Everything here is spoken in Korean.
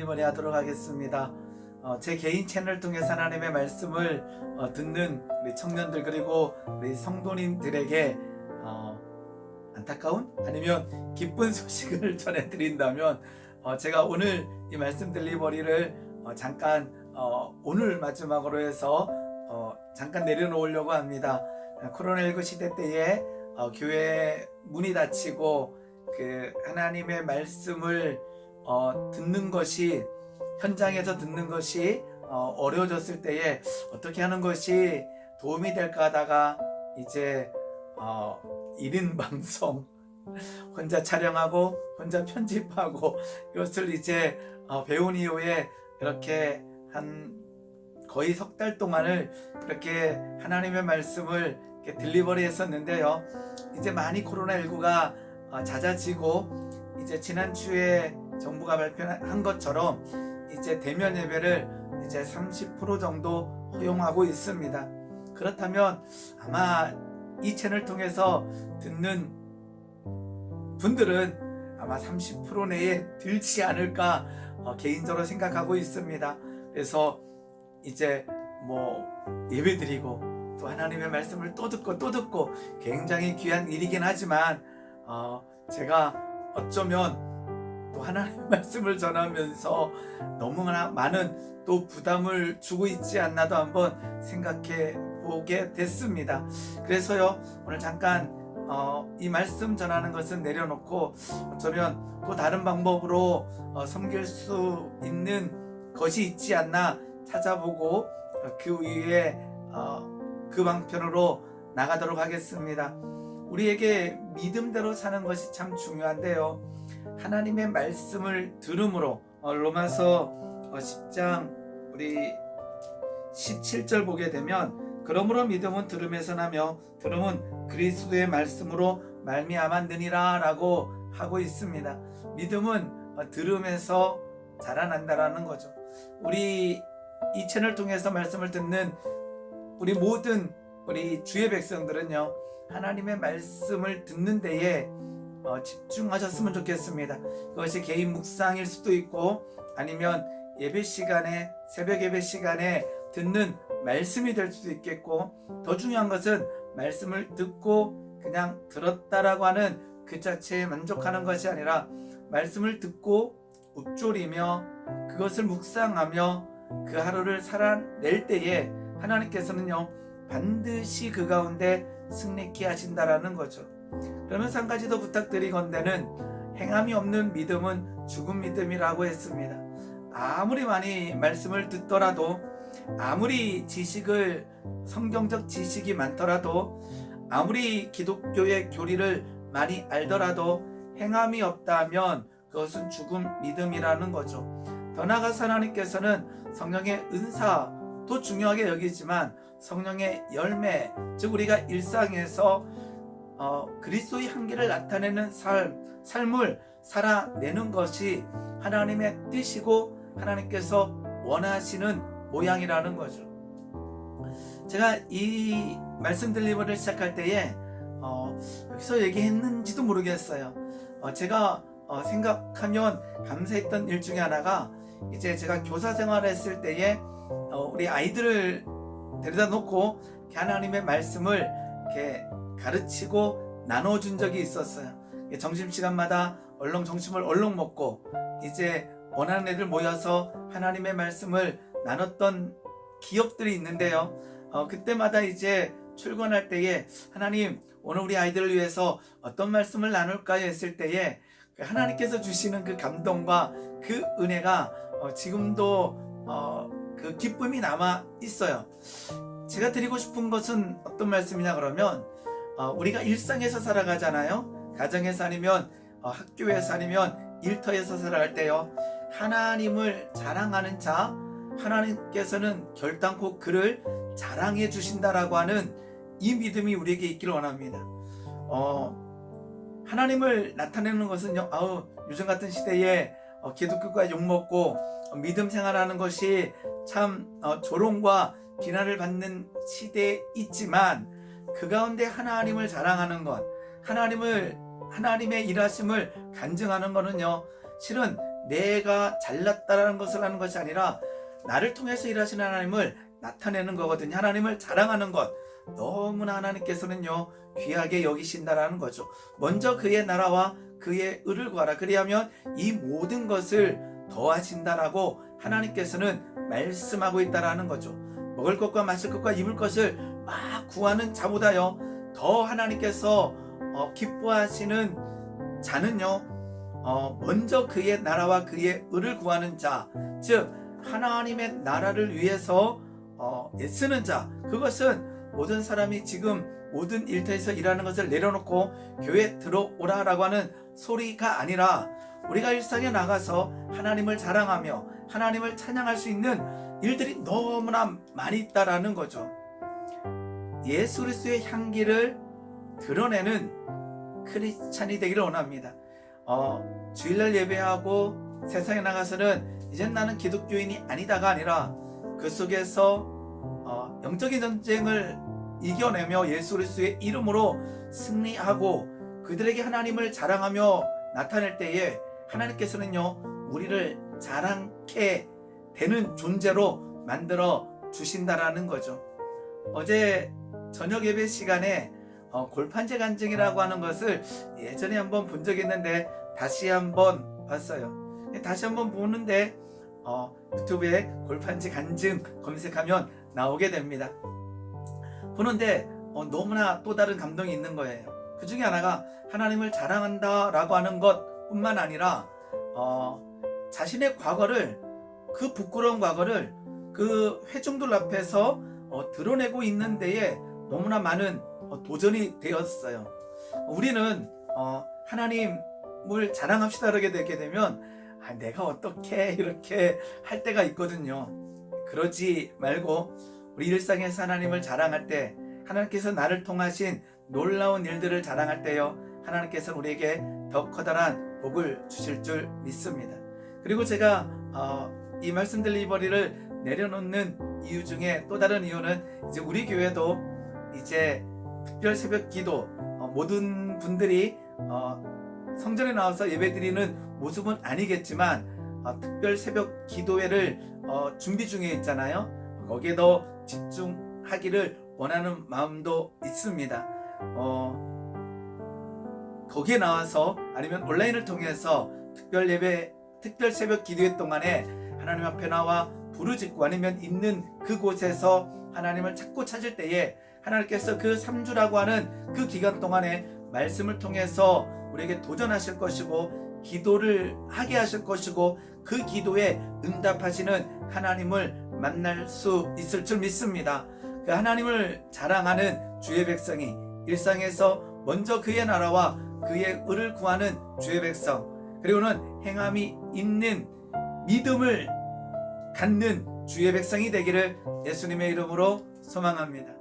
딜리버리 하도록 하겠습니다. 제 개인 채널을 통해서 하나님의 말씀을 듣는 우리 청년들 그리고 우리 성도님들에게 안타까운 아니면 기쁜 소식을 전해드린다면 제가 오늘 이 말씀 딜리버리를 잠깐 오늘 마지막으로 해서 잠깐 내려놓으려고 합니다. 코로나19 시대 때에 교회 문이 닫히고 그 하나님의 말씀을 듣는 것이 현장에서 듣는 것이 어려워졌을 때에 어떻게 하는 것이 도움이 될까 하다가 이제 1인 방송 혼자 촬영하고 혼자 편집하고 이것을 이제 배운 이후에 이렇게 한 거의 석 달 동안을 그렇게 하나님의 말씀을 이렇게 딜리버리 했었는데요. 이제 많이 코로나19가 잦아지고 이제 지난주에 정부가 발표한 것처럼 이제 대면 예배를 이제 30% 정도 허용하고 있습니다. 그렇다면 아마 이 채널 통해서 듣는 분들은 아마 30% 내에 들지 않을까 개인적으로 생각하고 있습니다. 그래서 이제 예배 드리고 또 하나님의 말씀을 또 듣고 굉장히 귀한 일이긴 하지만 제가 어쩌면 또 하나님의 말씀을 전하면서 너무나 많은 또 부담을 주고 있지 않나도 한번 생각해 보게 됐습니다. 그래서요 오늘 잠깐 이 말씀 전하는 것은 내려놓고 어쩌면 또 다른 방법으로 섬길 수 있는 것이 있지 않나 찾아보고 그 위에 그 방편으로 나가도록 하겠습니다. 우리에게 믿음대로 사는 것이 참 중요한데요. 하나님의 말씀을 들음으로 로마서 10장 우리 17절 보게 되면 그러므로 믿음은 들음에서 나며 들음은 그리스도의 말씀으로 말미암아 느니라 라고 하고 있습니다. 믿음은 들음에서 자라난다라는 거죠. 우리 이 채널 통해서 말씀을 듣는 우리 모든 우리 주의 백성들은요 하나님의 말씀을 듣는 데에 집중하셨으면 좋겠습니다. 그것이 개인 묵상일 수도 있고 아니면 예배 시간에 새벽 예배 시간에 듣는 말씀이 될 수도 있겠고 더 중요한 것은 말씀을 듣고 그냥 들었다라고 하는 그 자체에 만족하는 것이 아니라 말씀을 듣고 읊조리며 그것을 묵상하며 그 하루를 살아낼 때에 하나님께서는요 반드시 그 가운데 승리케 하신다라는 거죠. 그러면서 한 가지 더 부탁드리건대는 행함이 없는 믿음은 죽은 믿음이라고 했습니다. 아무리 많이 말씀을 듣더라도 아무리 성경적 지식이 많더라도 아무리 기독교의 교리를 많이 알더라도 행함이 없다면 그것은 죽은 믿음이라는 거죠. 더 나아가서 하나님께서는 성령의 은사도 중요하게 여기지만 성령의 열매, 즉 우리가 일상에서 그리스도의 향기를 나타내는 삶을 살아내는 것이 하나님의 뜻이고 하나님께서 원하시는 모양이라는 거죠. 제가 이 말씀 딜리버리를 시작할 때에 여기서 얘기했는지도 모르겠어요. 제가 생각하면 감사했던 일 중에 하나가 이제 제가 교사 생활을 했을 때에 우리 아이들을 데려다 놓고 하나님의 말씀을 이렇게 가르치고 나눠준 적이 있었어요. 점심시간마다 점심을 얼른 먹고 이제 원하는 애들 모여서 하나님의 말씀을 나눴던 기억들이 있는데요. 그때마다 이제 출근할 때에 하나님 오늘 우리 아이들을 위해서 어떤 말씀을 나눌까요 했을 때에 하나님께서 주시는 그 감동과 그 은혜가 지금도 그 기쁨이 남아 있어요. 제가 드리고 싶은 것은 어떤 말씀이냐 그러면 우리가 일상에서 살아가잖아요. 가정에서 아니면 학교에서 아니면 일터에서 살아갈 때요. 하나님을 자랑하는 자, 하나님께서는 결단코 그를 자랑해 주신다라고 하는 이 믿음이 우리에게 있기를 원합니다. 하나님을 나타내는 것은요. 요즘 같은 시대에 기독교가 욕먹고 믿음 생활하는 것이 참 조롱과 비난을 받는 시대에 있지만 그 가운데 하나님을 자랑하는 것, 하나님의 일하심을 간증하는 것은요 실은 내가 잘났다라는 것을 하는 것이 아니라 나를 통해서 일하시는 하나님을 나타내는 거거든요. 하나님을 자랑하는 것. 너무나 하나님께서는요 귀하게 여기신다라는 거죠. 먼저 그의 나라와 그의 의를 구하라. 그리하면 이 모든 것을 더하신다라고 하나님께서는 말씀하고 있다라는 거죠. 먹을 것과 마실 것과 입을 것을 막 구하는 자보다요 더 하나님께서 기뻐하시는 자는요 먼저 그의 나라와 그의 의를 구하는 자, 즉 하나님의 나라를 위해서 애쓰는 자. 그것은 모든 사람이 지금 모든 일터에서 일하는 것을 내려놓고 교회에 들어오라라고 하는 소리가 아니라 우리가 일상에 나가서 하나님을 자랑하며 하나님을 찬양할 수 있는 일들이 너무나 많이 있다라는 거죠. 예수 그리스도의 향기를 드러내는 크리스찬이 되기를 원합니다. 주일날 예배하고 세상에 나가서는 이젠 나는 기독교인이 아니다가 아니라 그 속에서 영적인 전쟁을 이겨내며 예수 그리스도의 이름으로 승리하고 그들에게 하나님을 자랑하며 나타낼 때에 하나님께서는요 우리를 자랑케 되는 존재로 만들어 주신다라는 거죠. 어제 저녁 예배 시간에 골판제 간증이라고 하는 것을 예전에 한번 본 적이 있는데 다시 한번 봤어요. 다시 한번 보는데 유튜브에 골판제 간증 검색하면 나오게 됩니다. 보는데 너무나 또 다른 감동이 있는 거예요. 그 중에 하나가 하나님을 자랑한다라고 하는 것뿐만 아니라 자신의 과거를, 그 부끄러운 과거를 그 회중들 앞에서 드러내고 있는 데에 너무나 많은 도전이 되었어요. 우리는 하나님을 자랑합시다 그러게 되게 되면 내가 어떻게 이렇게 할 때가 있거든요. 그러지 말고 우리 일상에서 하나님을 자랑할 때, 하나님께서 나를 통하신 놀라운 일들을 자랑할 때요 하나님께서 우리에게 더 커다란 복을 주실 줄 믿습니다. 그리고 제가 이 말씀 딜리버리를 내려놓는 이유 중에 또 다른 이유는 이제 우리 교회도 이제 특별 새벽 기도 모든 분들이 성전에 나와서 예배드리는 모습은 아니겠지만 특별 새벽 기도회를 준비 중에 있잖아요. 거기에 더 집중하기를 원하는 마음도 있습니다. 거기에 나와서 아니면 온라인을 통해서 특별 예배, 특별 새벽 기도회 동안에 하나님 앞에 나와 부르짖고 아니면 있는 그곳에서 하나님을 찾고 찾을 때에 하나님께서 그 3주라고 하는 그 기간 동안에 말씀을 통해서 우리에게 도전하실 것이고 기도를 하게 하실 것이고 그 기도에 응답하시는 하나님을 만날 수 있을 줄 믿습니다. 그 하나님을 자랑하는 주의 백성이 일상에서 먼저 그의 나라와 그의 의를 구하는 주의 백성, 그리고는 행함이 있는 믿음을 갖는 주의 백성이 되기를 예수님의 이름으로 소망합니다.